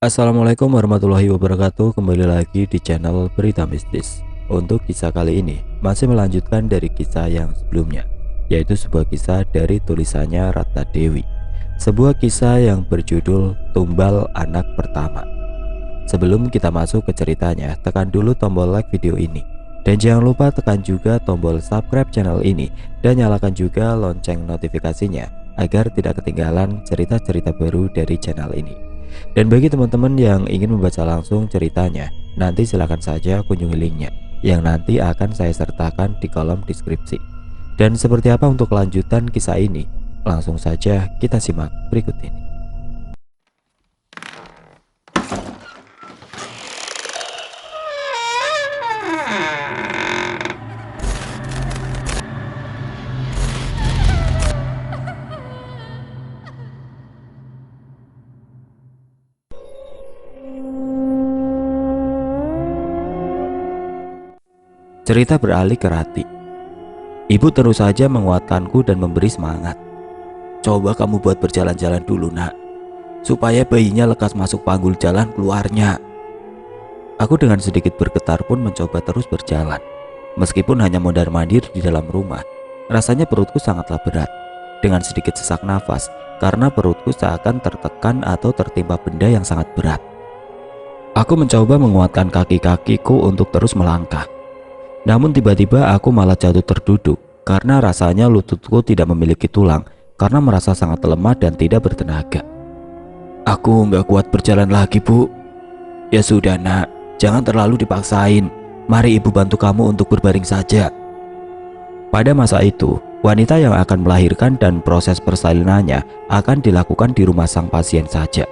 Assalamualaikum warahmatullahi wabarakatuh. Kembali lagi di channel Berita Mistis. Untuk kisah kali ini masih melanjutkan dari kisah yang sebelumnya, yaitu sebuah kisah dari tulisannya Ratna Dewi. Sebuah kisah yang berjudul Tumbal Anak Pertama. Sebelum kita masuk ke ceritanya, tekan dulu tombol like video ini. Dan jangan lupa tekan juga tombol subscribe channel ini dan nyalakan juga lonceng notifikasinya agar tidak ketinggalan cerita-cerita baru dari channel ini. Dan bagi teman-teman yang ingin membaca langsung ceritanya, nanti silakan saja kunjungi linknya yang nanti akan saya sertakan di kolom deskripsi. Dan seperti apa untuk kelanjutan kisah ini? Langsung saja kita simak berikut ini. Cerita beralih ke Rati. Ibu terus saja menguatkanku dan memberi semangat. Coba kamu buat berjalan-jalan dulu nak, supaya bayinya lekas masuk panggul jalan keluarnya. Aku dengan sedikit bergetar pun mencoba terus berjalan. Meskipun hanya mondar-mandir di dalam rumah, rasanya perutku sangatlah berat. Dengan sedikit sesak nafas, karena perutku seakan tertekan atau tertimpa benda yang sangat berat. Aku mencoba menguatkan kaki-kakiku untuk terus melangkah. Namun tiba-tiba aku malah jatuh terduduk karena rasanya lututku tidak memiliki tulang karena merasa sangat lemah dan tidak bertenaga. Aku nggak kuat berjalan lagi bu. Ya sudah nak, jangan terlalu dipaksain. Mari ibu bantu kamu untuk berbaring saja. Pada masa itu, wanita yang akan melahirkan dan proses persalinannya akan dilakukan di rumah sang pasien saja.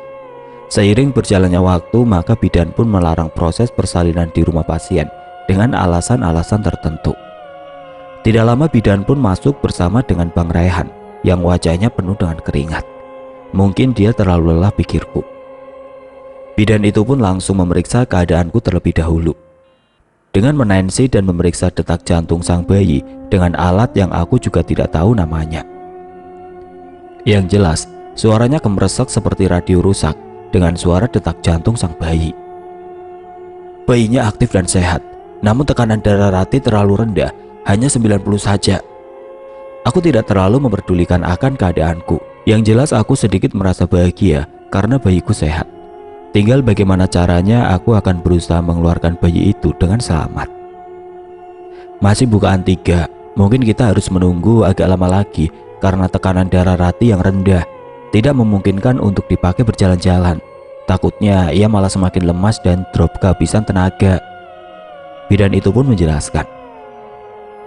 Seiring berjalannya waktu, maka bidan pun melarang proses persalinan di rumah pasien dengan alasan-alasan tertentu. Tidak lama bidan pun masuk bersama dengan Bang Raihan yang wajahnya penuh dengan keringat. Mungkin dia terlalu lelah, pikirku. Bidan itu pun langsung memeriksa keadaanku terlebih dahulu dengan menensi dan memeriksa detak jantung sang bayi dengan alat yang aku juga tidak tahu namanya. Yang jelas, suaranya gemeresek seperti radio rusak dengan suara detak jantung sang bayi. Bayinya aktif dan sehat. Namun tekanan darah Rati terlalu rendah, hanya 90 saja. Aku tidak terlalu memperdulikan akan keadaanku. Yang jelas aku sedikit merasa bahagia karena bayiku sehat. Tinggal bagaimana caranya aku akan berusaha mengeluarkan bayi itu dengan selamat. Masih bukaan 3, mungkin kita harus menunggu agak lama lagi karena tekanan darah Rati yang rendah tidak memungkinkan untuk dipakai berjalan-jalan. Takutnya ia malah semakin lemas dan drop kehabisan tenaga. Bidan itu pun menjelaskan.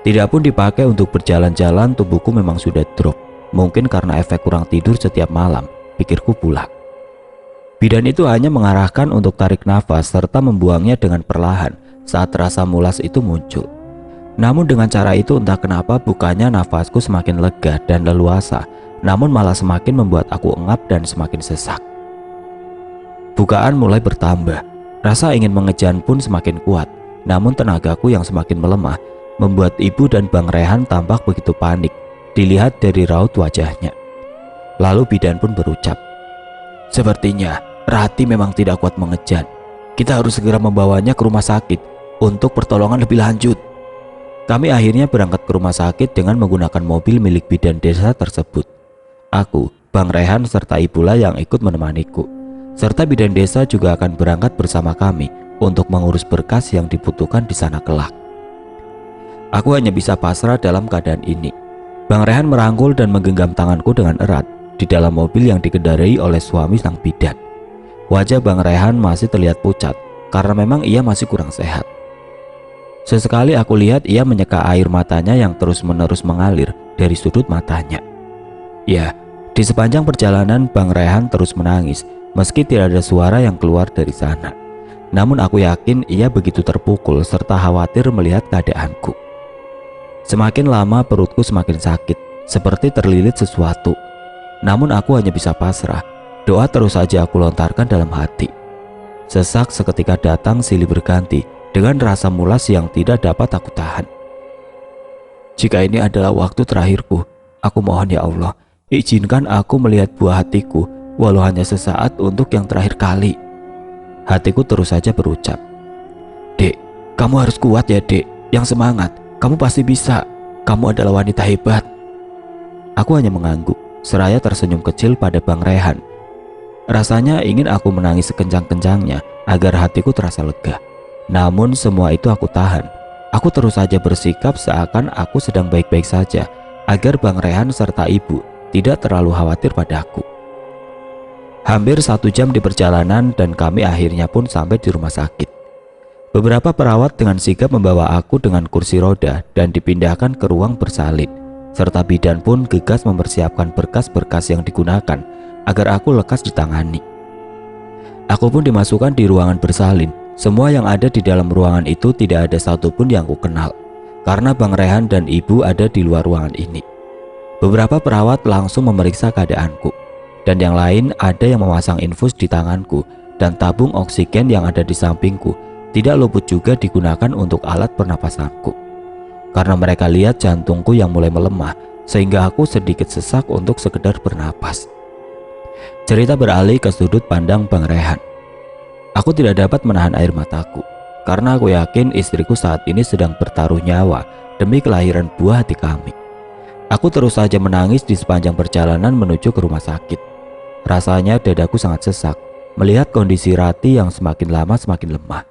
Tidak pun dipakai untuk berjalan-jalan, tubuhku memang sudah drop. Mungkin karena efek kurang tidur setiap malam, pikirku pula. Bidan itu hanya mengarahkan untuk tarik nafas serta membuangnya dengan perlahan saat rasa mulas itu muncul. Namun dengan cara itu entah kenapa bukannya nafasku semakin lega dan leluasa, namun malah semakin membuat aku engap dan semakin sesak. Bukaan mulai bertambah, rasa ingin mengejan pun semakin kuat. Namun tenagaku yang semakin melemah membuat ibu dan Bang Rehan tampak begitu panik dilihat dari raut wajahnya. Lalu bidan pun berucap, sepertinya Rati memang tidak kuat mengejan. Kita harus segera membawanya ke rumah sakit untuk pertolongan lebih lanjut. Kami akhirnya berangkat ke rumah sakit dengan menggunakan mobil milik bidan desa tersebut. Aku, Bang Rehan serta ibulah yang ikut menemaniku. Serta bidan desa juga akan berangkat bersama kami untuk mengurus berkas yang dibutuhkan di sana kelak. Aku hanya bisa pasrah dalam keadaan ini. Bang Rehan merangkul dan menggenggam tanganku dengan erat di dalam mobil yang dikendarai oleh suami sang bidan. Wajah Bang Rehan masih terlihat pucat karena memang ia masih kurang sehat. Sesekali aku lihat ia menyeka air matanya yang terus-menerus mengalir dari sudut matanya. Ya, di sepanjang perjalanan Bang Rehan terus menangis meski tidak ada suara yang keluar dari sana. Namun aku yakin ia begitu terpukul serta khawatir melihat keadaanku. Semakin lama perutku semakin sakit, seperti terlilit sesuatu. Namun aku hanya bisa pasrah. Doa terus saja aku lontarkan dalam hati. Sesak seketika datang silih berganti dengan rasa mulas yang tidak dapat aku tahan. Jika ini adalah waktu terakhirku, aku mohon ya Allah, izinkan aku melihat buah hatiku walau hanya sesaat untuk yang terakhir kali. Hatiku terus saja berucap, "Dek, kamu harus kuat ya dek, yang semangat, kamu pasti bisa, kamu adalah wanita hebat." Aku hanya mengangguk, seraya tersenyum kecil pada Bang Rehan. Rasanya ingin aku menangis sekencang-kencangnya agar hatiku terasa lega. Namun semua itu aku tahan. Aku terus saja bersikap seakan aku sedang baik-baik saja, agar Bang Rehan serta ibu tidak terlalu khawatir padaku. Hampir 1 jam di perjalanan dan kami akhirnya pun sampai di rumah sakit. Beberapa perawat dengan sigap membawa aku dengan kursi roda dan dipindahkan ke ruang bersalin, serta bidan pun gegas mempersiapkan berkas-berkas yang digunakan agar aku lekas ditangani. Aku pun dimasukkan di ruangan bersalin. Semua yang ada di dalam ruangan itu tidak ada satupun yang ku kenal, karena Bang Rehan dan ibu ada di luar ruangan ini. Beberapa perawat langsung memeriksa keadaanku, dan yang lain ada yang memasang infus di tanganku, dan tabung oksigen yang ada di sampingku tidak luput juga digunakan untuk alat pernapasanku. Karena mereka lihat jantungku yang mulai melemah, sehingga aku sedikit sesak untuk sekedar bernapas. Cerita beralih ke sudut pandang Bang Rehan. Aku tidak dapat menahan air mataku, karena aku yakin istriku saat ini sedang bertaruh nyawa demi kelahiran buah hati kami. Aku terus saja menangis di sepanjang perjalanan menuju ke rumah sakit. Rasanya dadaku sangat sesak melihat kondisi Rati yang semakin lama semakin lemah.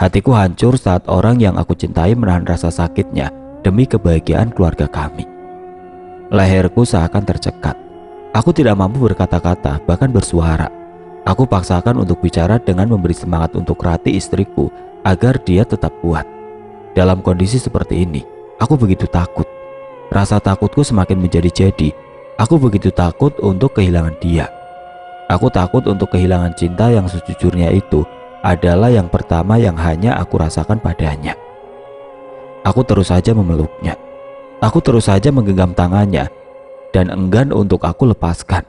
Hatiku hancur saat orang yang aku cintai menahan rasa sakitnya demi kebahagiaan keluarga kami. Leherku seakan tercekat. Aku tidak mampu berkata-kata, bahkan bersuara. Aku paksakan untuk bicara dengan memberi semangat untuk Rati istriku agar dia tetap kuat. Dalam kondisi seperti ini, aku begitu takut. Rasa takutku semakin menjadi-jadi. Aku begitu takut untuk kehilangan dia. Aku takut untuk kehilangan cinta yang sejujurnya itu adalah yang pertama yang hanya aku rasakan padanya. Aku terus saja memeluknya. Aku terus saja menggenggam tangannya dan enggan untuk aku lepaskan.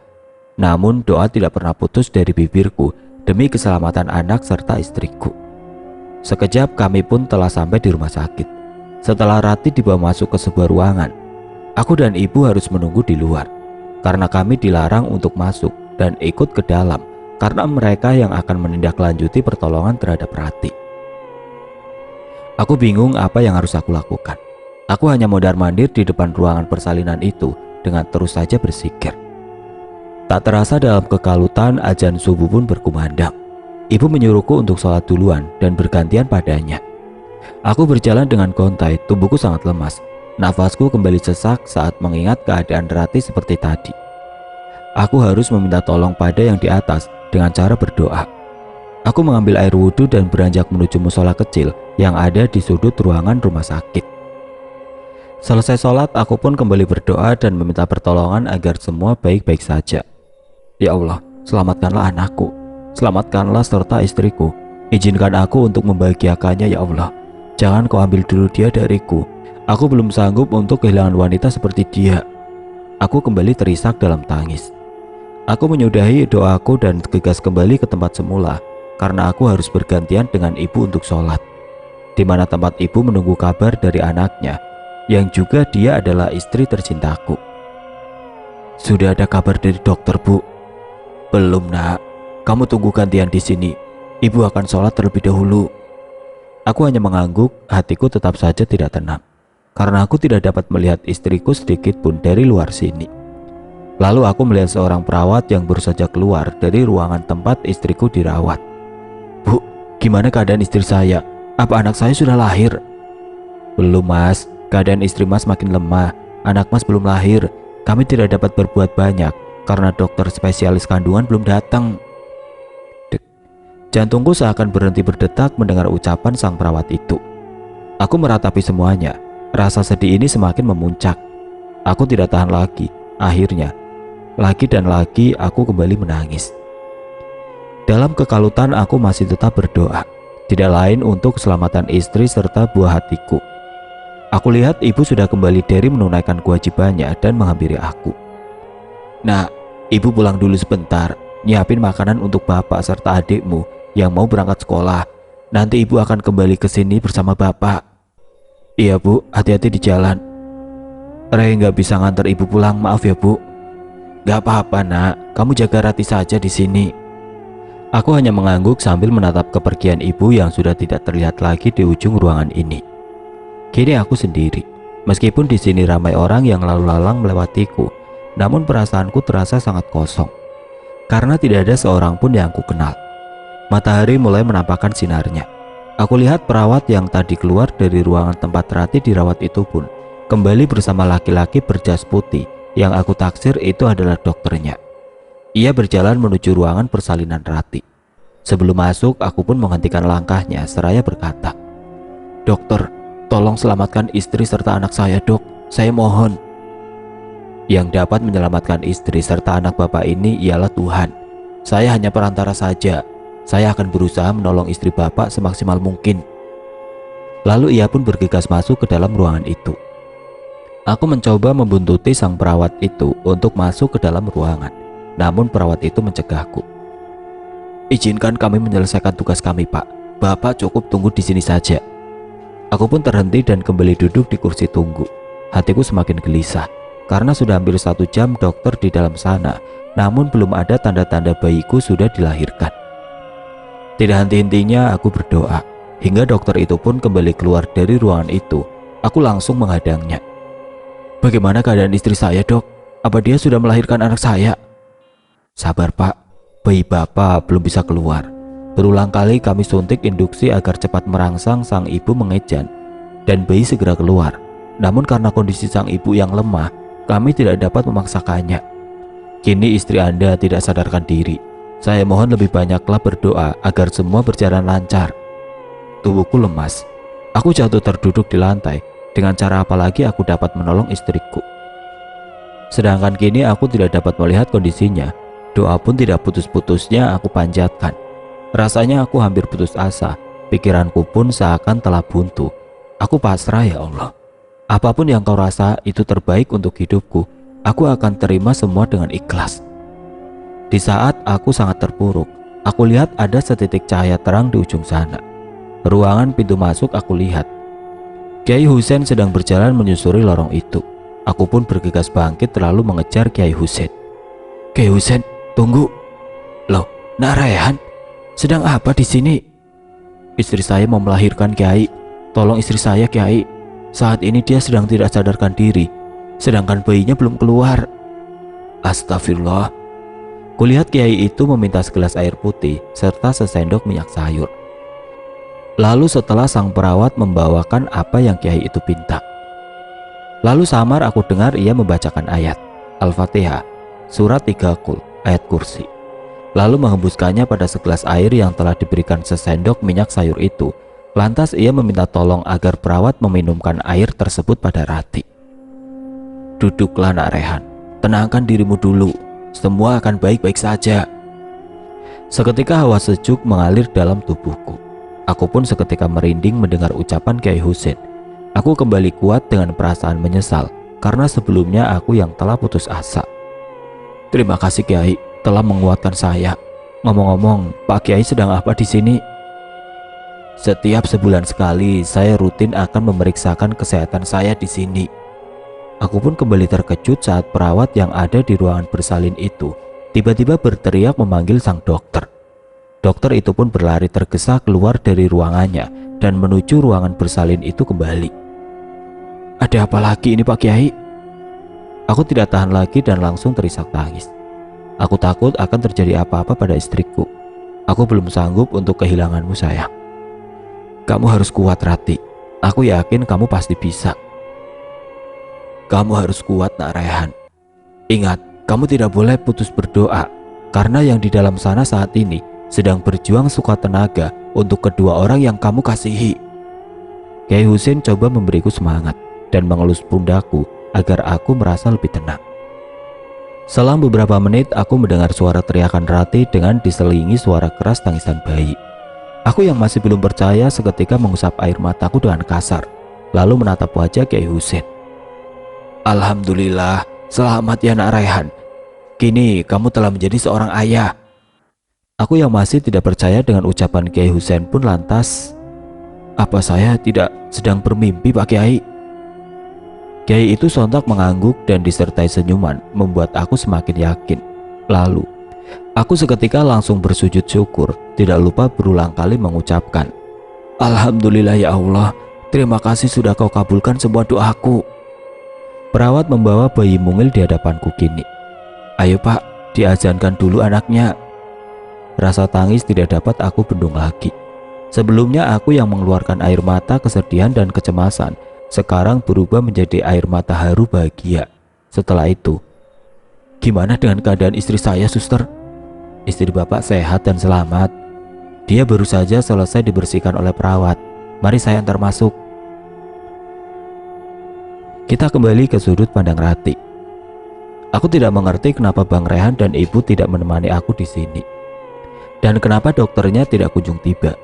Namun doa tidak pernah putus dari bibirku demi keselamatan anak serta istriku. Sekejap kami pun telah sampai di rumah sakit. Setelah Rati dibawa masuk ke sebuah ruangan, aku dan ibu harus menunggu di luar karena kami dilarang untuk masuk dan ikut ke dalam karena mereka yang akan menindaklanjuti pertolongan terhadap Rati. Aku bingung apa yang harus aku lakukan. Aku hanya mondar-mandir di depan ruangan persalinan itu dengan terus saja bersikir. Tak terasa dalam kekalutan azan subuh pun berkumandang. Ibu menyuruhku untuk sholat duluan dan bergantian padanya. Aku berjalan dengan gontai, tubuhku sangat lemas. Nafasku kembali sesak saat mengingat keadaan Rati seperti tadi. Aku harus meminta tolong pada yang di atas dengan cara berdoa. Aku mengambil air wudhu dan beranjak menuju musola kecil yang ada di sudut ruangan rumah sakit. Selesai sholat, aku pun kembali berdoa dan meminta pertolongan agar semua baik-baik saja. Ya Allah, selamatkanlah anakku, selamatkanlah serta istriku. Izinkan aku untuk membahagiakannya ya Allah. Jangan kau ambil dulu dia dariku. Aku belum sanggup untuk kehilangan wanita seperti dia. Aku kembali terisak dalam tangis. Aku menyudahi doaku dan gegas kembali ke tempat semula karena aku harus bergantian dengan ibu untuk sholat, di mana tempat ibu menunggu kabar dari anaknya yang juga dia adalah istri tercintaku. Sudah ada kabar dari dokter, Bu? Belum, Nak. Kamu tunggu gantian di sini. Ibu akan sholat terlebih dahulu. Aku hanya mengangguk, hatiku tetap saja tidak tenang karena aku tidak dapat melihat istriku sedikit pun dari luar sini. Lalu aku melihat seorang perawat yang baru saja keluar dari ruangan tempat istriku dirawat. Bu, gimana keadaan istri saya? Apa anak saya sudah lahir? Belum, Mas. Keadaan istri Mas makin lemah. Anak Mas belum lahir. Kami tidak dapat berbuat banyak karena dokter spesialis kandungan belum datang. Jantungku seakan berhenti berdetak mendengar ucapan sang perawat itu. Aku meratapi semuanya. Rasa sedih ini semakin memuncak. Aku tidak tahan lagi. Akhirnya, lagi dan lagi aku kembali menangis. Dalam kekalutan aku masih tetap berdoa, tidak lain untuk keselamatan istri serta buah hatiku. Aku lihat ibu sudah kembali dari menunaikan kewajibannya dan menghampiri aku. Nah, ibu pulang dulu sebentar, nyiapin makanan untuk bapak serta adikmu yang mau berangkat sekolah. Nanti ibu akan kembali ke sini bersama bapak. Iya Bu, hati-hati di jalan. Rey nggak bisa nganter ibu pulang, maaf ya Bu. Gak apa-apa Nak, kamu jaga Rati saja di sini. Aku hanya mengangguk sambil menatap kepergian ibu yang sudah tidak terlihat lagi di ujung ruangan ini. Kini aku sendiri. Meskipun di sini ramai orang yang lalu lalang melewatiku, namun perasaanku terasa sangat kosong. Karena tidak ada seorang pun yang aku kenal. Matahari mulai menampakkan sinarnya. Aku lihat perawat yang tadi keluar dari ruangan tempat Rati dirawat itu pun kembali bersama laki-laki berjas putih yang aku taksir itu adalah dokternya. Ia berjalan menuju ruangan persalinan Rati. Sebelum masuk, aku pun menghentikan langkahnya seraya berkata, "Dokter, tolong selamatkan istri serta anak saya, dok. Saya mohon." Yang dapat menyelamatkan istri serta anak bapak ini ialah Tuhan. Saya hanya perantara saja. Saya akan berusaha menolong istri bapak semaksimal mungkin. Lalu ia pun bergegas masuk ke dalam ruangan itu. Aku mencoba membuntuti sang perawat itu untuk masuk ke dalam ruangan. Namun perawat itu mencegahku. "Izinkan kami menyelesaikan tugas kami, Pak. Bapak cukup tunggu di sini saja." Aku pun terhenti dan kembali duduk di kursi tunggu. Hatiku semakin gelisah karena sudah hampir 1 jam dokter di dalam sana, namun belum ada tanda-tanda bayiku sudah dilahirkan. Tidak henti-hentinya aku berdoa, hingga dokter itu pun kembali keluar dari ruangan itu. Aku langsung menghadangnya. "Bagaimana keadaan istri saya, dok? Apa dia sudah melahirkan anak saya?" "Sabar, Pak. Bayi bapak belum bisa keluar. Berulang kali kami suntik induksi agar cepat merangsang sang ibu mengejan dan bayi segera keluar. Namun karena kondisi sang ibu yang lemah, kami tidak dapat memaksakannya. Kini istri Anda tidak sadarkan diri. Saya mohon lebih banyaklah berdoa agar semua berjalan lancar." Tubuhku lemas. Aku jatuh terduduk di lantai. Dengan cara apa lagi aku dapat menolong istriku? Sedangkan kini aku tidak dapat melihat kondisinya. Doa pun tidak putus-putusnya aku panjatkan. Rasanya aku hampir putus asa. Pikiranku pun seakan telah buntu. Aku pasrah, ya Allah. Apapun yang kau rasa itu terbaik untuk hidupku. Aku akan terima semua dengan ikhlas. Di saat aku sangat terpuruk, aku lihat ada setitik cahaya terang di ujung sana. Ruangan pintu masuk aku lihat. Kiai Husein sedang berjalan menyusuri lorong itu. Aku pun bergegas bangkit lalu mengejar Kiai Husein. "Kiai Husein, tunggu." "Loh, Nak Raihan, sedang apa di sini?" "Istri saya mau melahirkan, Kiai. Tolong istri saya, Kiai. Saat ini dia sedang tidak sadarkan diri, sedangkan bayinya belum keluar." Astagfirullah. Kulihat Kiai itu meminta segelas air putih serta sesendok minyak sayur. Lalu setelah sang perawat membawakan apa yang Kiai itu pinta, lalu samar aku dengar ia membacakan ayat Al-Fatihah, surat 3 Qul, ayat kursi. Lalu menghembuskannya pada segelas air yang telah diberikan sesendok minyak sayur itu. Lantas ia meminta tolong agar perawat meminumkan air tersebut pada Rati. "Duduklah, Nak Rehan. Tenangkan dirimu dulu. Semua akan baik-baik saja." Seketika hawa sejuk mengalir dalam tubuhku. Aku pun seketika merinding mendengar ucapan Kiai Husein. Aku kembali kuat dengan perasaan menyesal karena sebelumnya aku yang telah putus asa. "Terima kasih, Kiai, telah menguatkan saya. Ngomong-ngomong, Pak Kiai sedang apa di sini?" "Setiap sebulan sekali saya rutin akan memeriksakan kesehatan saya di sini." Aku pun kembali terkejut saat perawat yang ada di ruangan bersalin itu tiba-tiba berteriak memanggil sang dokter. Dokter itu pun berlari tergesa keluar dari ruangannya dan menuju ruangan bersalin itu kembali. "Ada apa lagi ini, Pak Kiai?" Aku tidak tahan lagi dan langsung terisak tangis. Aku takut akan terjadi apa-apa pada istriku. Aku belum sanggup untuk kehilanganmu, sayang. "Kamu harus kuat, Rati. Aku yakin kamu pasti bisa." "Kamu harus kuat, Nak Raihan. Ingat, kamu tidak boleh putus berdoa, karena yang di dalam sana saat ini sedang berjuang suka tenaga untuk kedua orang yang kamu kasihi." Kiai Husein coba memberiku semangat dan mengelus pundakku agar aku merasa lebih tenang. Selang beberapa menit aku mendengar suara teriakan Rati dengan diselingi suara keras tangisan bayi. Aku yang masih belum percaya seketika mengusap air mataku dengan kasar, lalu menatap wajah Kiai Husein. "Alhamdulillah, selamat ya, Nak Raihan. Kini kamu telah menjadi seorang ayah." Aku yang masih tidak percaya dengan ucapan Kiai Husein pun lantas, "Apa saya tidak sedang bermimpi, Pak Kiai?" Kiai itu sontak mengangguk dan disertai senyuman membuat aku semakin yakin. Lalu, Aku seketika langsung bersujud syukur, tidak lupa berulang kali mengucapkan, "Alhamdulillah ya Allah, terima kasih sudah kau kabulkan semua doaku." Perawat membawa bayi mungil di hadapanku kini. "Ayo Pak, diazankan dulu anaknya." Rasa tangis tidak dapat aku bendung lagi. Sebelumnya aku yang mengeluarkan air mata kesedihan dan kecemasan, sekarang berubah menjadi air mata haru bahagia. Setelah itu, "Gimana dengan keadaan istri saya, suster?" "Istri Bapak sehat dan selamat. Dia baru saja selesai dibersihkan oleh perawat. Mari saya antar masuk." Kita kembali ke sudut pandang Rati. Aku tidak mengerti kenapa Bang Rehan dan Ibu tidak menemani aku di sini. Dan kenapa dokternya tidak kunjung tiba.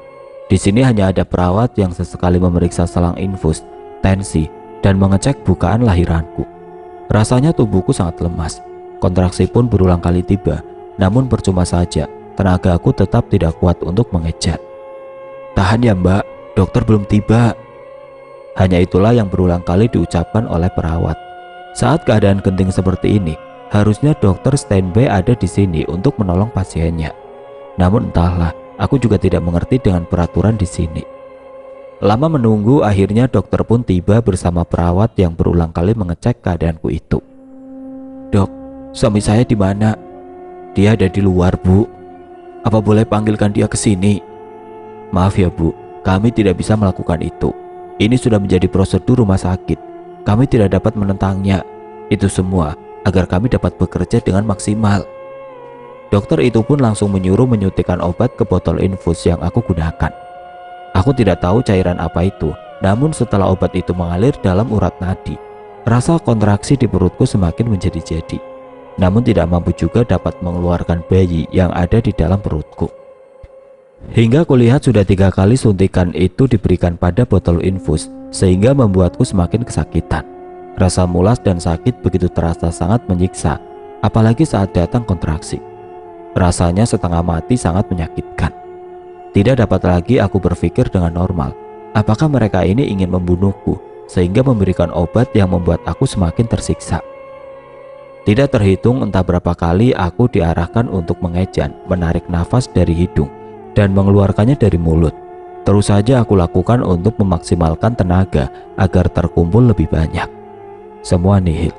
Di sini hanya ada perawat yang sesekali memeriksa selang infus, tensi, dan mengecek bukaan lahiranku. Rasanya tubuhku sangat lemas. Kontraksi pun berulang kali tiba. Namun percuma saja, tenaga aku tetap tidak kuat untuk mengejar. "Tahan ya Mbak, dokter belum tiba." Hanya itulah yang berulang kali diucapkan oleh perawat. Saat keadaan genting seperti ini, harusnya dokter standby ada di sini untuk menolong pasiennya. Namun entahlah, aku juga tidak mengerti dengan peraturan di sini. Lama menunggu, akhirnya dokter pun tiba bersama perawat yang berulang kali mengecek keadaanku itu. "Dok, suami saya di mana?" "Dia ada di luar, Bu. Apa boleh panggilkan dia ke sini?" "Maaf ya Bu, kami tidak bisa melakukan itu. Ini sudah menjadi prosedur rumah sakit. Kami tidak dapat menentangnya. Itu semua agar kami dapat bekerja dengan maksimal." Dokter itu pun langsung menyuruh menyuntikkan obat ke botol infus yang aku gunakan. Aku tidak tahu cairan apa itu, namun setelah obat itu mengalir dalam urat nadi, rasa kontraksi di perutku semakin menjadi-jadi. Namun tidak mampu juga dapat mengeluarkan bayi yang ada di dalam perutku. Hingga kulihat sudah 3 kali suntikan itu diberikan pada botol infus, sehingga membuatku semakin kesakitan. Rasa mulas dan sakit begitu terasa sangat menyiksa, apalagi saat datang kontraksi. Rasanya setengah mati, sangat menyakitkan. Tidak dapat lagi aku berpikir dengan normal. Apakah mereka ini ingin membunuhku, sehingga memberikan obat yang membuat aku semakin tersiksa? Tidak terhitung entah berapa kali aku diarahkan untuk mengejan, menarik nafas dari hidung, dan mengeluarkannya dari mulut. Terus saja aku lakukan untuk memaksimalkan tenaga agar terkumpul lebih banyak. Semua nihil.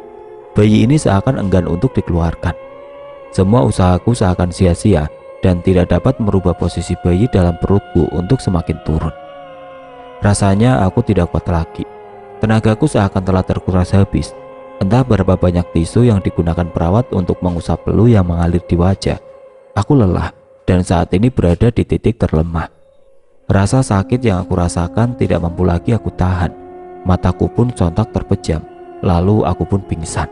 Bayi ini seakan enggan untuk dikeluarkan. Semua usahaku seakan sia-sia dan tidak dapat merubah posisi bayi dalam perutku untuk semakin turun. Rasanya aku tidak kuat lagi. Tenagaku seakan telah terkuras habis. Entah berapa banyak tisu yang digunakan perawat untuk mengusap peluh yang mengalir di wajah. Aku lelah dan saat ini berada di titik terlemah. Rasa sakit yang aku rasakan tidak mampu lagi aku tahan. Mataku pun sontak terpejam, lalu aku pun pingsan.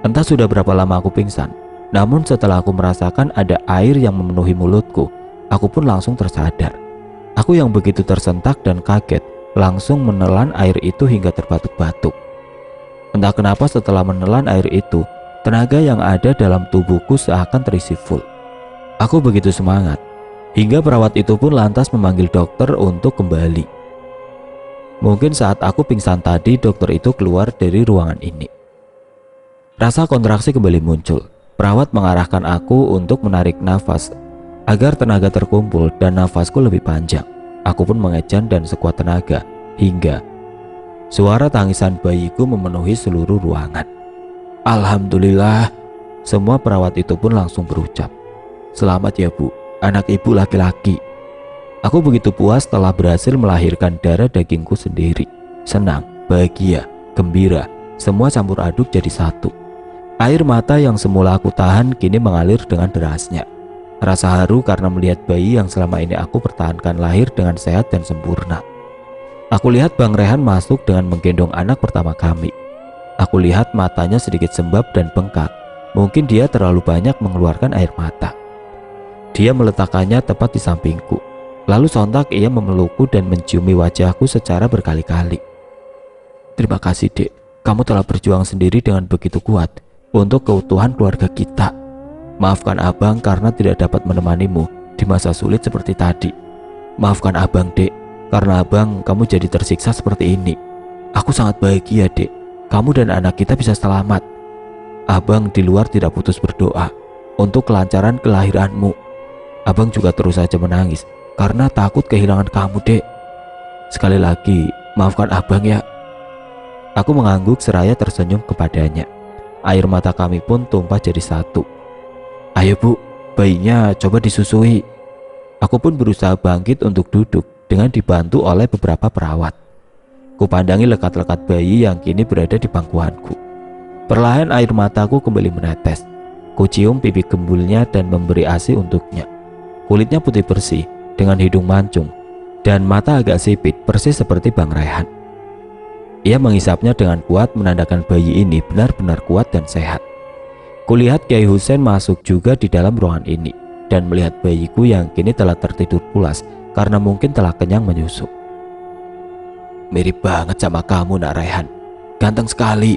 Entah sudah berapa lama aku pingsan, namun setelah aku merasakan ada air yang memenuhi mulutku, aku pun langsung tersadar. Aku yang begitu tersentak dan kaget, langsung menelan air itu hingga terbatuk-batuk. Entah kenapa setelah menelan air itu, tenaga yang ada dalam tubuhku seakan terisi full. Aku begitu semangat, hingga perawat itu pun lantas memanggil dokter untuk kembali. Mungkin saat aku pingsan tadi, dokter itu keluar dari ruangan ini. Rasa kontraksi kembali muncul. Perawat mengarahkan aku untuk menarik nafas agar tenaga terkumpul dan nafasku lebih panjang. Aku pun mengejan dan sekuat tenaga, hingga suara tangisan bayiku memenuhi seluruh ruangan. Alhamdulillah. Semua perawat itu pun langsung berucap, "Selamat ya Bu, anak ibu laki-laki." Aku begitu puas telah berhasil melahirkan darah dagingku sendiri. Senang, bahagia, gembira, semua campur aduk jadi satu. Air mata yang semula aku tahan kini mengalir dengan derasnya. Rasa haru karena melihat bayi yang selama ini aku pertahankan lahir dengan sehat dan sempurna. Aku lihat Bang Rehan masuk dengan menggendong anak pertama kami. Aku lihat matanya sedikit sembab dan bengkak. Mungkin dia terlalu banyak mengeluarkan air mata. Dia meletakkannya tepat di sampingku. Lalu sontak ia memelukku dan menciumi wajahku secara berkali-kali. "Terima kasih Dek, kamu telah berjuang sendiri dengan begitu kuat untuk keutuhan keluarga kita. Maafkan Abang karena tidak dapat menemanimu di masa sulit seperti tadi. Maafkan Abang Dek, karena Abang kamu jadi tersiksa seperti ini. Aku sangat bahagia Dek, kamu dan anak kita bisa selamat. Abang di luar tidak putus berdoa. untuk kelancaran kelahiranmu. Abang juga terus saja menangis karena takut kehilangan kamu, Dek. Sekali lagi, maafkan abang ya. Aku mengangguk seraya tersenyum kepadanya. Air mata kami pun tumpah jadi satu. Ayo bu, bayinya coba disusui. Aku pun berusaha bangkit untuk duduk dengan dibantu oleh beberapa perawat. Kupandangi lekat-lekat bayi yang kini berada di pangkuanku. Perlahan air mataku kembali menetes. Kucium pipi gembulnya dan memberi ASI untuknya. Kulitnya putih bersih dengan hidung mancung dan mata agak sipit persis seperti Bang Rehan. Ia menghisapnya dengan kuat menandakan bayi ini benar-benar kuat dan sehat. Kulihat Kiai Husein masuk juga di dalam ruangan ini dan melihat bayiku yang kini telah tertidur pulas karena mungkin telah kenyang menyusu. Mirip banget sama kamu Nak Rehan, ganteng sekali.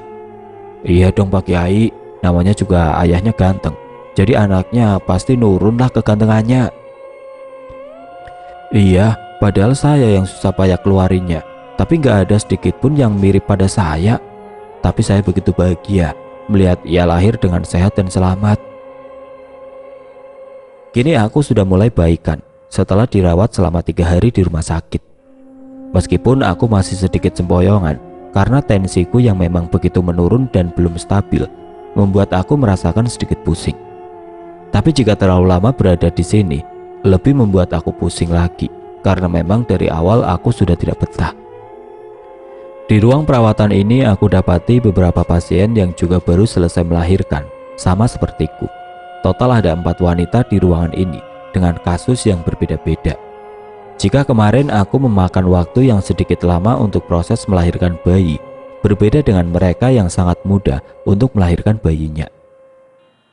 Iya dong Pak Kiai, namanya juga ayahnya ganteng, jadi anaknya pasti nurunlah kegantengannya. Iya, padahal saya yang susah payah keluarinnya, tapi nggak ada sedikit pun yang mirip pada saya. Tapi saya begitu bahagia melihat ia lahir dengan sehat dan selamat. Kini aku sudah mulai baikan setelah dirawat selama 3 hari di rumah sakit. Meskipun aku masih sedikit sempoyongan karena tensiku yang memang begitu menurun dan belum stabil, membuat aku merasakan sedikit pusing. Tapi jika terlalu lama berada di sini, lebih membuat aku pusing lagi karena memang dari awal aku sudah tidak betah. Di ruang perawatan ini aku dapati beberapa pasien yang juga baru selesai melahirkan, sama sepertiku. Total ada 4 wanita di ruangan ini dengan kasus yang berbeda-beda. Jika kemarin aku memakan waktu yang sedikit lama untuk proses melahirkan bayi, berbeda dengan mereka yang sangat mudah untuk melahirkan bayinya.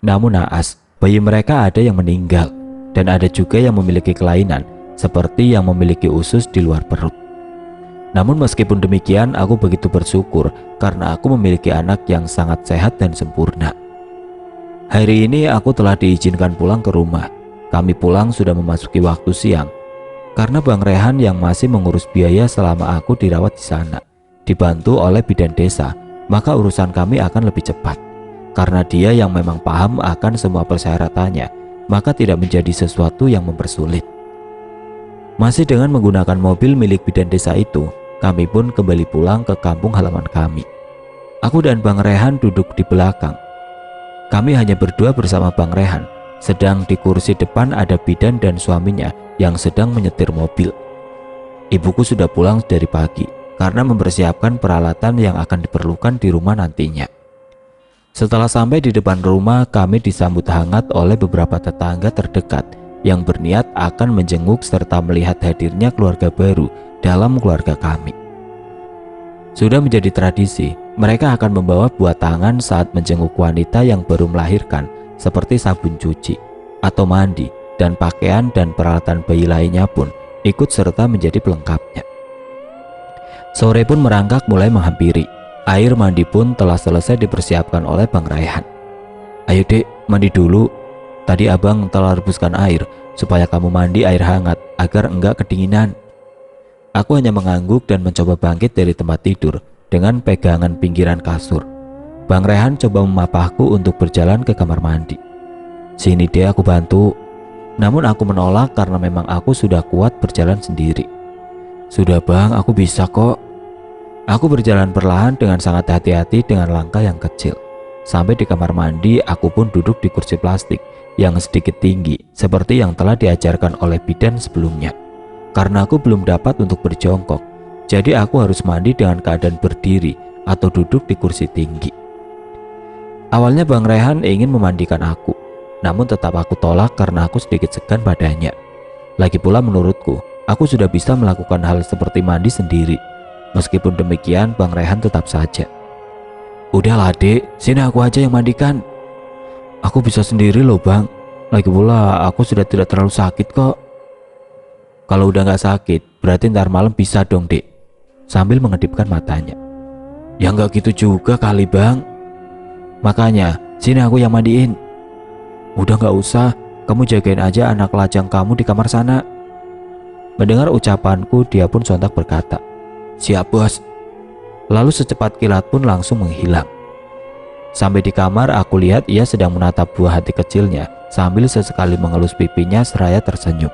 Namun naas, bayi mereka ada yang meninggal dan ada juga yang memiliki kelainan seperti yang memiliki usus di luar perut. Namun meskipun demikian, aku begitu bersyukur karena aku memiliki anak yang sangat sehat dan sempurna. Hari ini aku telah diizinkan pulang ke rumah. Kami pulang sudah memasuki waktu siang karena Bang Rehan yang masih mengurus biaya selama aku dirawat di sana, dibantu oleh bidan desa, maka urusan kami akan lebih cepat. Karena dia yang memang paham akan semua persyaratannya, maka tidak menjadi sesuatu yang mempersulit. Masih dengan menggunakan mobil milik bidan desa itu, kami pun kembali pulang ke kampung halaman kami. Aku dan Bang Rehan duduk di belakang. Kami hanya berdua bersama Bang Rehan, sedang di kursi depan ada bidan dan suaminya yang sedang menyetir mobil. Ibuku sudah pulang dari pagi karena mempersiapkan peralatan yang akan diperlukan di rumah nantinya. Setelah sampai di depan rumah, kami disambut hangat oleh beberapa tetangga terdekat yang berniat akan menjenguk serta melihat hadirnya keluarga baru dalam keluarga kami. Sudah menjadi tradisi, mereka akan membawa buah tangan saat menjenguk wanita yang baru melahirkan seperti sabun cuci atau mandi, dan pakaian dan peralatan bayi lainnya pun ikut serta menjadi pelengkapnya. Sore pun merangkak mulai menghampiri. Air mandi pun telah selesai dipersiapkan oleh Bang Raihan. Ayo dek, mandi dulu. Tadi abang telah rebuskan air supaya kamu mandi air hangat agar enggak kedinginan. Aku hanya mengangguk dan mencoba bangkit dari tempat tidur dengan pegangan pinggiran kasur. Bang Rehan coba memapahku untuk berjalan ke kamar mandi. Sini deh aku bantu. Namun aku menolak karena memang aku sudah kuat berjalan sendiri. Sudah bang, aku bisa kok. Aku berjalan perlahan dengan sangat hati-hati dengan langkah yang kecil. Sampai di kamar mandi, aku pun duduk di kursi plastik yang sedikit tinggi seperti yang telah diajarkan oleh bidan sebelumnya. Karena aku belum dapat untuk berjongkok, jadi aku harus mandi dengan keadaan berdiri atau duduk di kursi tinggi. Awalnya Bang Rehan ingin memandikan aku, namun tetap aku tolak karena aku sedikit segan padanya. Lagi pula menurutku, aku sudah bisa melakukan hal seperti mandi sendiri. Meskipun demikian, Bang Rehan tetap saja. Udahlah dek, sini aku aja yang mandikan. Aku bisa sendiri loh bang. Lagi pula aku sudah tidak terlalu sakit kok. Kalau udah gak sakit, berarti ntar malam bisa dong dek. Sambil mengedipkan matanya. Ya nggak gitu juga kali bang. Makanya, sini aku yang mandiin. Udah gak usah, kamu jagain aja anak lajang kamu di kamar sana. Mendengar ucapanku, dia pun sontak berkata, siap bos. Lalu secepat kilat pun langsung menghilang. Sampai di kamar, aku lihat ia sedang menatap buah hati kecilnya sambil sesekali mengelus pipinya seraya tersenyum.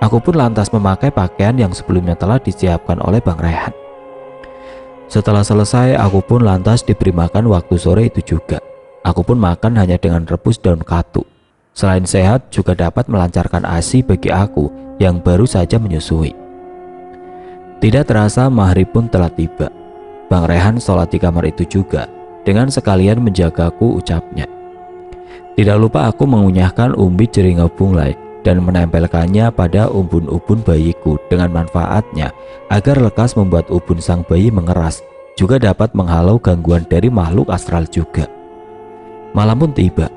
Aku pun lantas memakai pakaian yang sebelumnya telah disiapkan oleh Bang Rehan. Setelah selesai, aku pun lantas diberi makan waktu sore itu juga. Aku pun makan hanya dengan rebus daun katu. Selain sehat, juga dapat melancarkan ASI bagi aku yang baru saja menyusui. Tidak terasa maghrib pun telah tiba. Bang Rehan sholat di kamar itu juga, dengan sekalian menjagaku ucapnya. Tidak lupa aku mengunyahkan umbi jeringa bunglai dan menempelkannya pada ubun-ubun bayiku dengan manfaatnya agar lekas membuat ubun sang bayi mengeras, juga dapat menghalau gangguan dari makhluk astral juga. Malam pun tiba.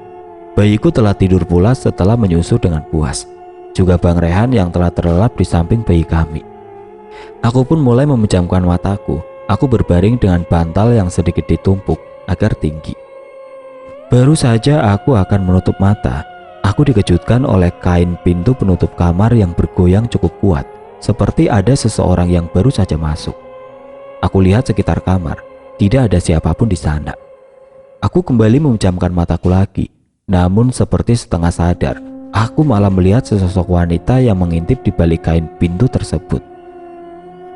Bayiku telah tidur pula setelah menyusu dengan puas. Juga Bang Rehan yang telah terlelap di samping bayi kami. Aku pun mulai memejamkan mataku. Aku berbaring dengan bantal yang sedikit ditumpuk agar tinggi. Baru saja aku akan menutup mata, aku dikejutkan oleh kain pintu penutup kamar yang bergoyang cukup kuat, seperti ada seseorang yang baru saja masuk. Aku lihat sekitar kamar, tidak ada siapapun di sana. Aku kembali memejamkan mataku lagi, namun seperti setengah sadar, aku malah melihat sesosok wanita yang mengintip di balik kain pintu tersebut.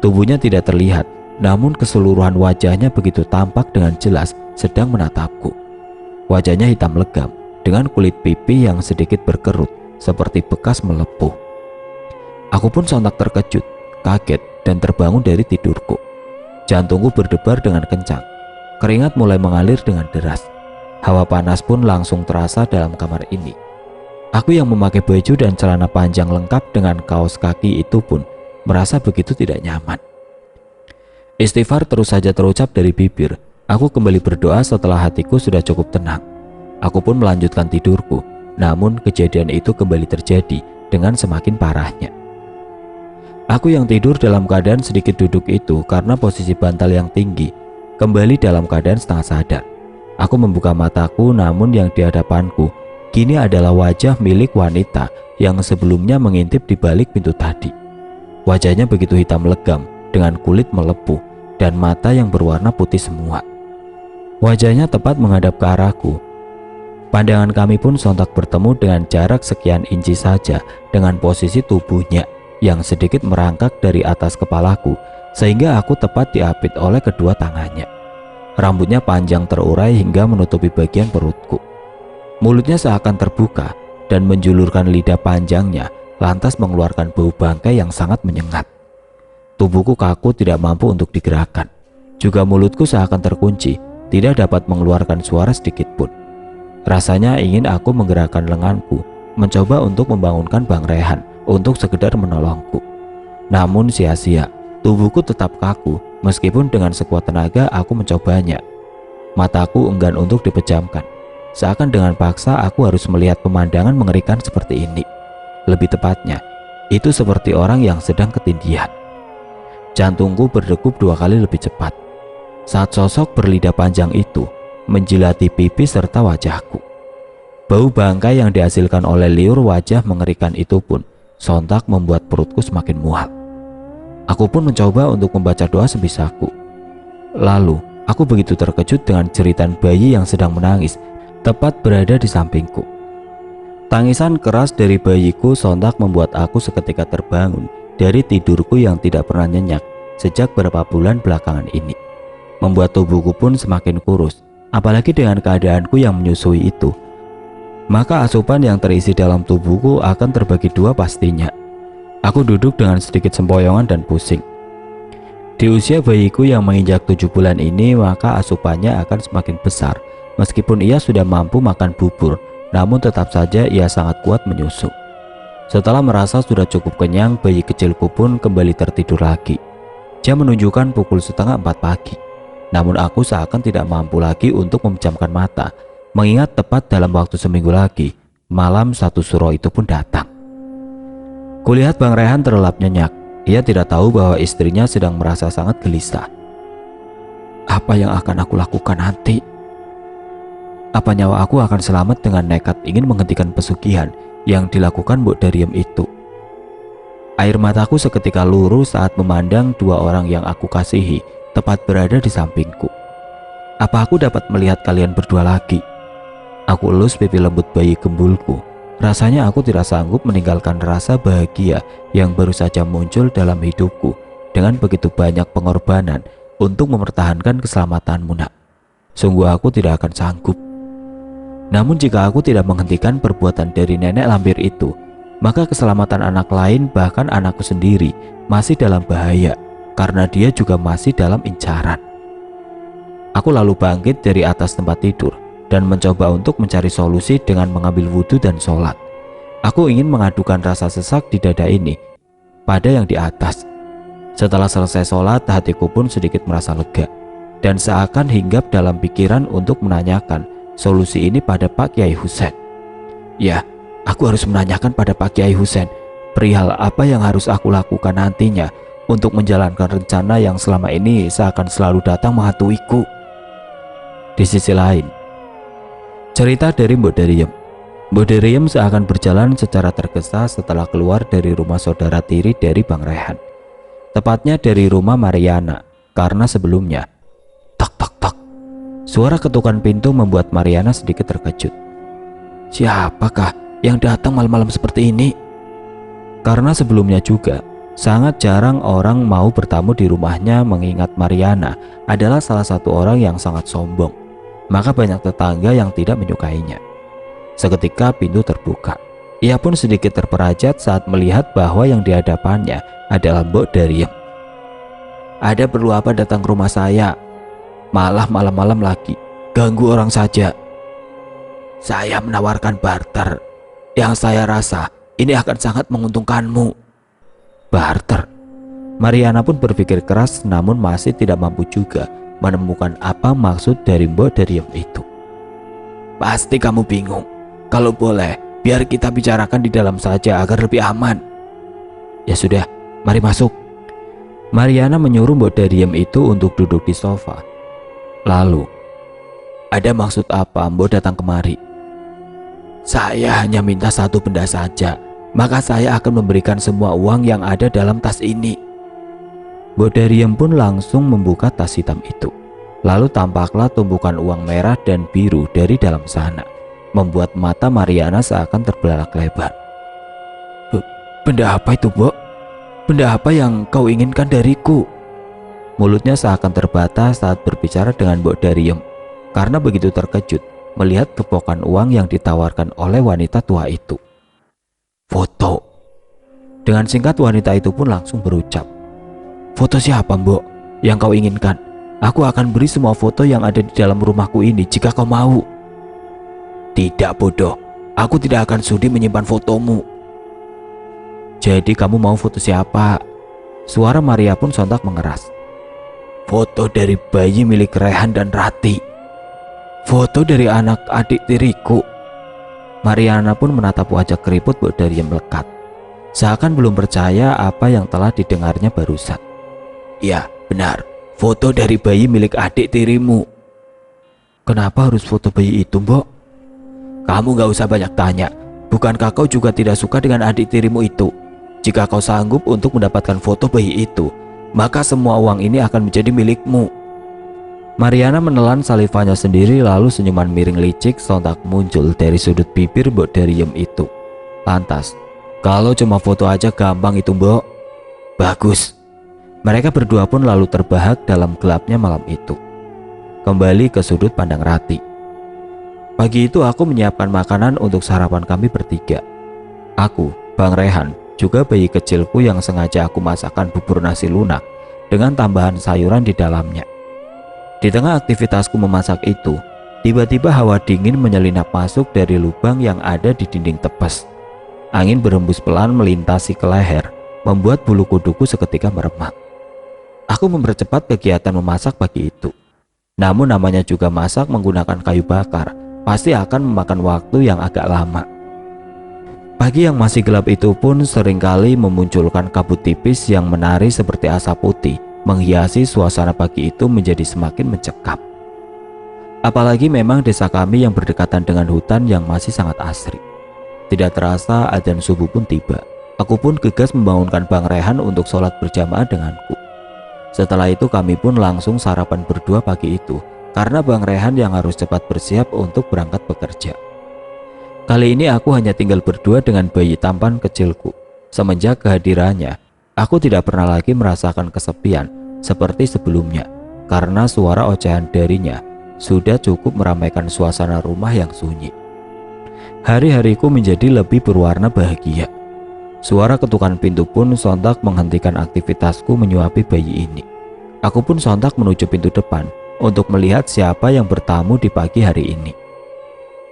Tubuhnya tidak terlihat, namun keseluruhan wajahnya begitu tampak dengan jelas sedang menatapku. Wajahnya hitam legam, dengan kulit pipi yang sedikit berkerut, seperti bekas melepuh. Aku pun sontak terkejut, kaget, dan terbangun dari tidurku. Jantungku berdebar dengan kencang. Keringat mulai mengalir dengan deras. Hawa panas pun langsung terasa dalam kamar ini. Aku yang memakai baju dan celana panjang lengkap dengan kaos kaki itu pun merasa begitu tidak nyaman. Istighfar terus saja terucap dari bibir. Aku kembali berdoa setelah hatiku sudah cukup tenang. Aku pun melanjutkan tidurku. Namun kejadian itu kembali terjadi dengan semakin parahnya. Aku yang tidur dalam keadaan sedikit duduk itu karena posisi bantal yang tinggi, kembali dalam keadaan setengah sadar. Aku membuka mataku, namun yang di hadapanku kini adalah wajah milik wanita yang sebelumnya mengintip di balik pintu tadi. Wajahnya begitu hitam legam dengan kulit melepuh dan mata yang berwarna putih semua. Wajahnya tepat menghadap ke arahku. Pandangan kami pun sontak bertemu dengan jarak sekian inci saja dengan posisi tubuhnya yang sedikit merangkak dari atas kepalaku, sehingga aku tepat diapit oleh kedua tangannya. Rambutnya panjang terurai hingga menutupi bagian perutku. Mulutnya seakan terbuka dan menjulurkan lidah panjangnya, lantas mengeluarkan bau bangkai yang sangat menyengat. Tubuhku kaku tidak mampu untuk digerakkan. Juga mulutku seakan terkunci, tidak dapat mengeluarkan suara sedikit pun. Rasanya ingin aku menggerakkan lenganku, mencoba untuk membangunkan Bang Rehan untuk sekedar menolongku. Namun sia-sia. Tubuhku tetap kaku, meskipun dengan sekuat tenaga aku mencobanya. Mataku enggan untuk dipejamkan. Seakan dengan paksa aku harus melihat pemandangan mengerikan seperti ini. Lebih tepatnya, itu seperti orang yang sedang ketindihan. Jantungku berdegup 2 kali lebih cepat saat sosok berlidah panjang itu menjilati pipi serta wajahku. Bau bangkai yang dihasilkan oleh liur wajah mengerikan itu pun sontak membuat perutku semakin mual. Aku pun mencoba untuk membaca doa sebisaku. Lalu, aku begitu terkejut dengan jeritan bayi yang sedang menangis, tepat berada di sampingku. Tangisan keras dari bayiku sontak membuat aku seketika terbangun dari tidurku yang tidak pernah nyenyak sejak beberapa bulan belakangan ini. Membuat tubuhku pun semakin kurus, apalagi dengan keadaanku yang menyusui itu. Maka asupan yang terisi dalam tubuhku akan terbagi 2 pastinya. Aku duduk dengan sedikit sempoyongan dan pusing. Di usia bayiku yang menginjak 7 bulan ini, maka asupannya akan semakin besar. Meskipun ia sudah mampu makan bubur, namun tetap saja ia sangat kuat menyusu. Setelah merasa sudah cukup kenyang, bayi kecilku pun kembali tertidur lagi. Jam menunjukkan pukul 3:30 pagi. Namun aku seakan tidak mampu lagi untuk memejamkan mata, mengingat tepat dalam waktu seminggu lagi, malam 1 suro itu pun datang. Kulihat Bang Rehan terlelap nyenyak. Ia tidak tahu bahwa istrinya sedang merasa sangat gelisah. Apa yang akan aku lakukan nanti? Apa nyawa aku akan selamat dengan nekat ingin menghentikan pesugihan yang dilakukan Mbok Dariem itu? Air mataku seketika luruh saat memandang 2 orang yang aku kasihi tepat berada di sampingku. Apa aku dapat melihat kalian berdua lagi? Aku elus pipi lembut bayi gembulku. Rasanya aku tidak sanggup meninggalkan rasa bahagia yang baru saja muncul dalam hidupku dengan begitu banyak pengorbanan untuk mempertahankan keselamatanmu, nak. Sungguh aku tidak akan sanggup. Namun jika aku tidak menghentikan perbuatan dari nenek lampir itu, maka keselamatan anak lain, bahkan anakku sendiri, masih dalam bahaya karena dia juga masih dalam incaran. Aku lalu bangkit dari atas tempat tidur dan mencoba untuk mencari solusi dengan mengambil wudhu dan sholat. Aku ingin mengadukan rasa sesak di dada ini pada yang di atas. Setelah selesai sholat, hatiku pun sedikit merasa lega dan seakan hinggap dalam pikiran untuk menanyakan solusi ini pada Pak Kiai Husein. Ya, aku harus menanyakan pada Pak Kiai Husein perihal apa yang harus aku lakukan nantinya untuk menjalankan rencana yang selama ini seakan selalu datang menghantuiku. Di sisi lain, cerita dari Mbok Dariem. Mbok Dariem seakan berjalan secara tergesa setelah keluar dari rumah saudara tiri dari Bang Rehan. Tepatnya dari rumah Mariana, karena sebelumnya tok tok tok, suara ketukan pintu membuat Mariana sedikit terkejut. Siapakah yang datang malam-malam seperti ini? Karena sebelumnya juga sangat jarang orang mau bertamu di rumahnya, mengingat Mariana adalah salah satu orang yang sangat sombong. Maka banyak tetangga yang tidak menyukainya. Seketika pintu terbuka. Ia pun sedikit terperajat saat melihat bahwa yang di hadapannya adalah Mbok Dariem. Ada perlu apa datang ke rumah saya? Malah malam-malam lagi, ganggu orang saja. Saya menawarkan barter, yang saya rasa ini akan sangat menguntungkanmu. Barter? Mariana pun berpikir keras, namun masih tidak mampu juga menemukan apa maksud dari Mbok Dariem itu. Pasti kamu bingung. Kalau boleh, biar kita bicarakan di dalam saja agar lebih aman. Ya sudah, mari masuk. Mariana menyuruh Mbok Dariem itu untuk duduk di sofa. Lalu, ada maksud apa Mbok datang kemari? Saya hanya minta satu benda saja, maka saya akan memberikan semua uang yang ada dalam tas ini. Mbok Dariem pun langsung membuka tas hitam itu. Lalu tampaklah tumpukan uang merah dan biru dari dalam sana, membuat mata Mariana seakan terbelalak lebar. Benda apa itu, Mbok? Benda apa yang kau inginkan dariku? Mulutnya seakan terbatas saat berbicara dengan Mbok Dariem, karena begitu terkejut melihat kepokan uang yang ditawarkan oleh wanita tua itu. Foto. Dengan singkat wanita itu pun langsung berucap, foto siapa, Mbok? Yang kau inginkan? Aku akan beri semua foto yang ada di dalam rumahku ini jika kau mau. Tidak, bodoh. Aku tidak akan sudi menyimpan fotomu. Jadi kamu mau foto siapa? Suara Maria pun sontak mengeras. Foto dari bayi milik Rehan dan Rati. Foto dari anak adik tiriku. Mariana pun menatap wajah keriput Mbok Dariem melekat, seakan belum percaya apa yang telah didengarnya barusan. Ya, benar. Foto dari bayi milik adik tirimu. Kenapa harus foto bayi itu, Mbok? Kamu gak usah banyak tanya. Bukankah kau juga tidak suka dengan adik tirimu itu? Jika kau sanggup untuk mendapatkan foto bayi itu, maka semua uang ini akan menjadi milikmu. Mariana menelan salivanya sendiri, lalu senyuman miring licik sontak muncul dari sudut bibir Mbok Dariem itu. Lantas, kalau cuma foto aja gampang itu, Mbok. Bagus. Mereka berdua pun lalu terbahak dalam gelapnya malam itu. Kembali ke sudut pandang Rati. Pagi itu aku menyiapkan makanan untuk sarapan kami bertiga. Aku, Bang Rehan, juga bayi kecilku yang sengaja aku masakkan bubur nasi lunak dengan tambahan sayuran di dalamnya. Di tengah aktivitasku memasak itu, tiba-tiba hawa dingin menyelinap masuk dari lubang yang ada di dinding tepes. Angin berhembus pelan melintasi ke leher, membuat bulu kuduku seketika meremak. Aku mempercepat kegiatan memasak pagi itu. Namun namanya juga masak menggunakan kayu bakar, pasti akan memakan waktu yang agak lama. Pagi yang masih gelap itu pun seringkali memunculkan kabut tipis yang menari seperti asap putih, menghiasi suasana pagi itu menjadi semakin mencekam. Apalagi memang desa kami yang berdekatan dengan hutan yang masih sangat asri. Tidak terasa adzan subuh pun tiba. Aku pun gegas membangunkan Bang Rehan untuk sholat berjamaah denganku. Setelah itu kami pun langsung sarapan berdua pagi itu, karena Bang Rehan yang harus cepat bersiap untuk berangkat bekerja. Kali ini aku hanya tinggal berdua dengan bayi tampan kecilku. Semenjak kehadirannya, aku tidak pernah lagi merasakan kesepian seperti sebelumnya, karena suara ocehan darinya sudah cukup meramaikan suasana rumah yang sunyi. Hari-hariku menjadi lebih berwarna bahagia. Suara ketukan pintu pun sontak menghentikan aktivitasku menyuapi bayi ini. Aku pun sontak menuju pintu depan untuk melihat siapa yang bertamu di pagi hari ini.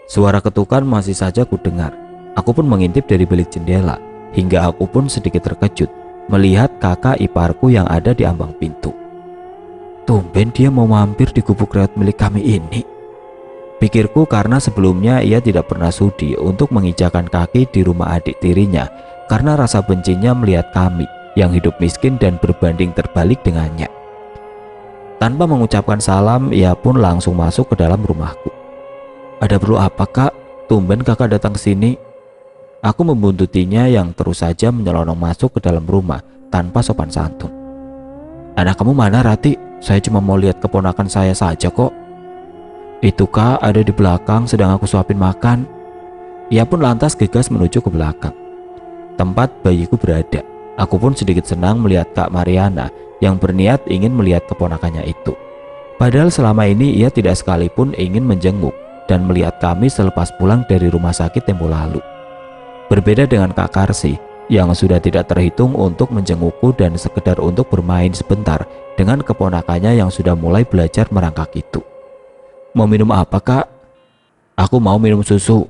Suara ketukan masih saja kudengar. Aku pun mengintip dari balik jendela, hingga aku pun sedikit terkejut melihat kakak iparku yang ada di ambang pintu. Tumben dia mau mampir di gubuk reot milik kami ini, pikirku, karena sebelumnya ia tidak pernah sudi untuk menginjakan kaki di rumah adik tirinya karena rasa bencinya melihat kami yang hidup miskin dan berbanding terbalik dengannya. Tanpa mengucapkan salam, ia pun langsung masuk ke dalam rumahku. Ada perlu apa, Kak? Tumben kakak datang ke sini. Aku membuntutinya yang terus saja menyelonong masuk ke dalam rumah tanpa sopan santun. Anak kamu mana, Rati? Saya cuma mau lihat keponakan saya saja kok. Itu Kak, ada di belakang sedang aku suapin makan. Ia pun lantas gegas menuju ke belakang tempat bayiku berada. Aku pun sedikit senang melihat Kak Mariana yang berniat ingin melihat keponakannya itu. Padahal selama ini ia tidak sekalipun ingin menjenguk dan melihat kami selepas pulang dari rumah sakit tempo lalu. Berbeda dengan Kak Karsi yang sudah tidak terhitung untuk menjengukku dan sekedar untuk bermain sebentar dengan keponakannya yang sudah mulai belajar merangkak itu. Mau minum apa, Kak? Aku mau minum susu.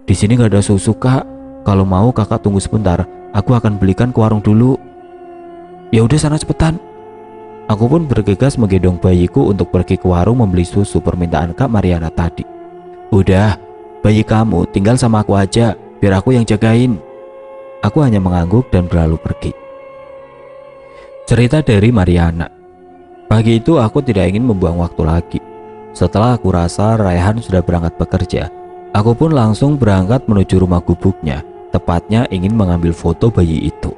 Di sini gak ada susu, Kak. Kalau mau kakak tunggu sebentar, aku akan belikan ke warung dulu. Ya udah sana cepetan. Aku pun bergegas menggendong bayiku untuk pergi ke warung membeli susu permintaan Kak Mariana tadi. Udah, bayi kamu tinggal sama aku aja, biar aku yang jagain. Aku hanya mengangguk dan berlalu pergi. Cerita dari Mariana. Pagi itu aku tidak ingin membuang waktu lagi. Setelah aku rasa Raihan sudah berangkat bekerja, aku pun langsung berangkat menuju rumah gubuknya, tepatnya ingin mengambil foto bayi itu.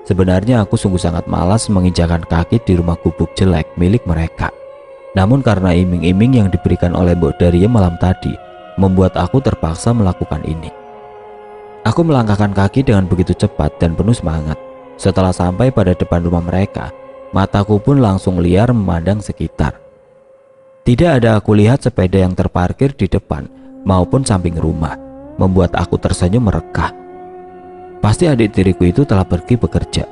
Sebenarnya aku sungguh sangat malas menginjakan kaki di rumah gubuk jelek milik mereka. Namun karena iming-iming yang diberikan oleh Mbok Daria malam tadi membuat aku terpaksa melakukan ini. Aku melangkahkan kaki dengan begitu cepat dan penuh semangat. Setelah sampai pada depan rumah mereka, mataku pun langsung liar memandang sekitar. Tidak ada aku lihat sepeda yang terparkir di depan maupun samping rumah, membuat aku tersenyum merekah. Pasti adik tiriku itu telah pergi bekerja.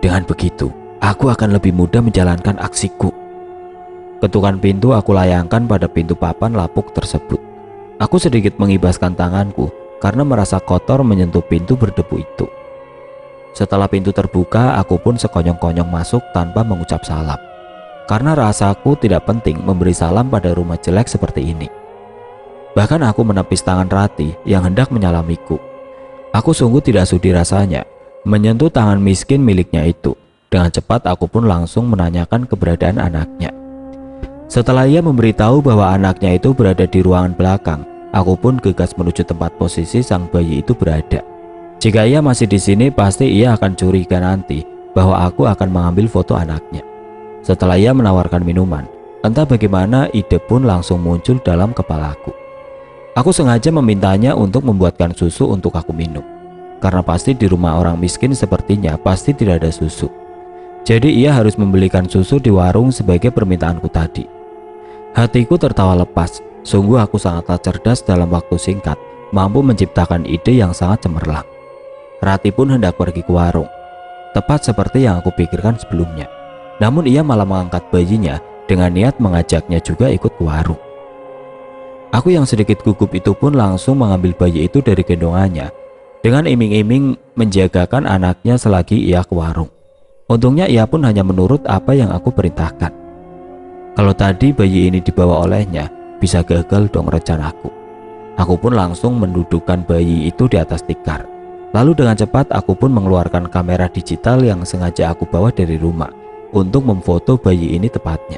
Dengan begitu, aku akan lebih mudah menjalankan aksiku. Ketukan pintu aku layangkan pada pintu papan lapuk tersebut. Aku sedikit mengibaskan tanganku karena merasa kotor menyentuh pintu berdebu itu. Setelah pintu terbuka, aku pun sekonyong-konyong masuk tanpa mengucap salam. Karena rasaku tidak penting memberi salam pada rumah jelek seperti ini. Bahkan aku menepis tangan Rati yang hendak menyalamiku. Aku sungguh tidak sudi rasanya menyentuh tangan miskin miliknya itu. Dengan cepat aku pun langsung menanyakan keberadaan anaknya. Setelah ia memberitahu bahwa anaknya itu berada di ruangan belakang, aku pun gegas menuju tempat posisi sang bayi itu berada. Jika ia masih di sini, pasti ia akan curiga nanti bahwa aku akan mengambil foto anaknya. Setelah ia menawarkan minuman, entah bagaimana ide pun langsung muncul dalam kepalaku. Aku sengaja memintanya untuk membuatkan susu untuk aku minum, karena pasti di rumah orang miskin sepertinya pasti tidak ada susu. Jadi ia harus membelikan susu di warung sebagai permintaanku tadi. Hatiku tertawa lepas. Sungguh aku sangatlah cerdas dalam waktu singkat, mampu menciptakan ide yang sangat cemerlang. Rati pun hendak pergi ke warung, tepat seperti yang aku pikirkan sebelumnya. Namun ia malah mengangkat bayinya dengan niat mengajaknya juga ikut ke warung. Aku yang sedikit gugup itu pun langsung mengambil bayi itu dari gendongannya dengan iming-iming menjagakan anaknya selagi ia ke warung. Untungnya ia pun hanya menurut apa yang aku perintahkan. Kalau tadi bayi ini dibawa olehnya, bisa gagal dong rencanaku. Aku pun langsung mendudukkan bayi itu di atas tikar. Lalu dengan cepat aku pun mengeluarkan kamera digital yang sengaja aku bawa dari rumah untuk memfoto bayi ini tepatnya.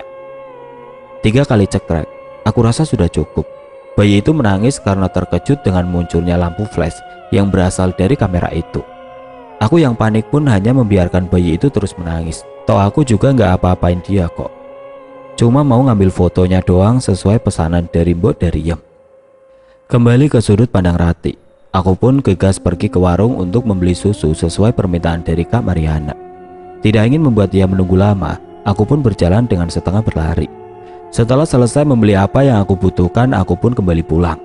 3 kali cekrek, aku rasa sudah cukup. Bayi itu menangis karena terkejut dengan munculnya lampu flash yang berasal dari kamera itu. Aku yang panik pun hanya membiarkan bayi itu terus menangis. Toh aku juga nggak apa-apain dia kok. Cuma mau ngambil fotonya doang sesuai pesanan dari Mbok Dariem. Kembali ke sudut pandang Rati, aku pun gegas pergi ke warung untuk membeli susu sesuai permintaan dari Kak Mariana. Tidak ingin membuat dia menunggu lama, aku pun berjalan dengan setengah berlari. Setelah selesai membeli apa yang aku butuhkan, aku pun kembali pulang.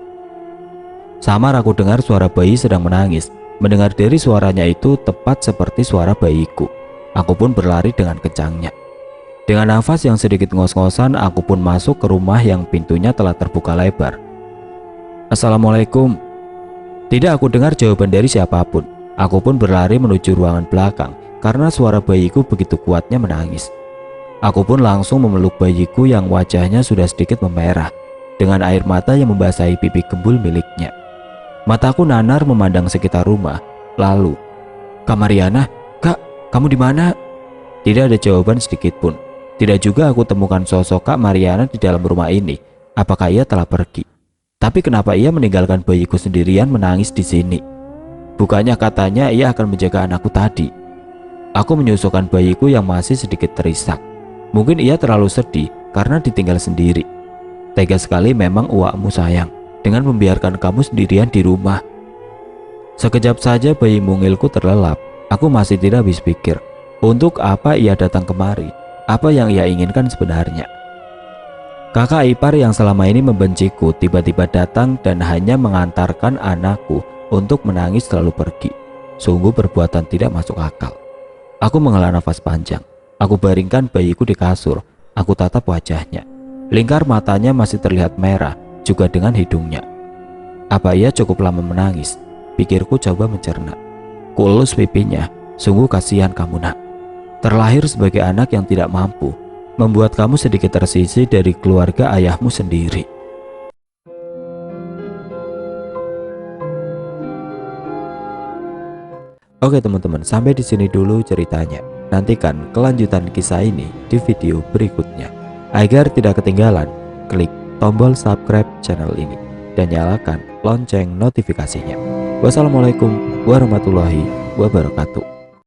Samar aku dengar suara bayi sedang menangis. Mendengar dari suaranya itu tepat seperti suara bayiku. Aku pun berlari dengan kencangnya. Dengan nafas yang sedikit ngos-ngosan, aku pun masuk ke rumah yang pintunya telah terbuka lebar. Assalamualaikum. Tidak aku dengar jawaban dari siapapun. Aku pun berlari menuju ruangan belakang karena suara bayiku begitu kuatnya menangis. Aku pun langsung memeluk bayiku yang wajahnya sudah sedikit memerah dengan air mata yang membasahi pipi gembul miliknya. Mataku nanar memandang sekitar rumah. Lalu, Kak Mariana, Kak, kamu di mana? Tidak ada jawaban sedikit pun. Tidak juga aku temukan sosok Kak Mariana di dalam rumah ini. Apakah ia telah pergi? Tapi kenapa ia meninggalkan bayiku sendirian menangis di sini? Bukannya katanya ia akan menjaga anakku tadi. Aku menyusukan bayiku yang masih sedikit terisak. Mungkin ia terlalu sedih karena ditinggal sendiri. Tega sekali memang uakmu sayang dengan membiarkan kamu sendirian di rumah. Sekejap saja bayi mungilku terlelap. Aku masih tidak habis pikir. Untuk apa ia datang kemari? Apa yang ia inginkan sebenarnya? Kakak ipar yang selama ini membenciku tiba-tiba datang dan hanya mengantarkan anakku untuk menangis lalu pergi. Sungguh perbuatan tidak masuk akal. Aku menghela nafas panjang. Aku baringkan bayiku di kasur. Aku tatap wajahnya. Lingkar matanya masih terlihat merah, juga dengan hidungnya. Apa ia cukup lama menangis? Pikirku coba mencerna. Kuelus pipinya. Sungguh kasihan kamu nak. Terlahir sebagai anak yang tidak mampu, membuat kamu sedikit tersisih dari keluarga ayahmu sendiri. Oke teman-teman, sampai di sini dulu ceritanya. Nantikan kelanjutan kisah ini di video berikutnya. Agar tidak ketinggalan, klik tombol subscribe channel ini dan nyalakan lonceng notifikasinya. Wassalamualaikum warahmatullahi wabarakatuh.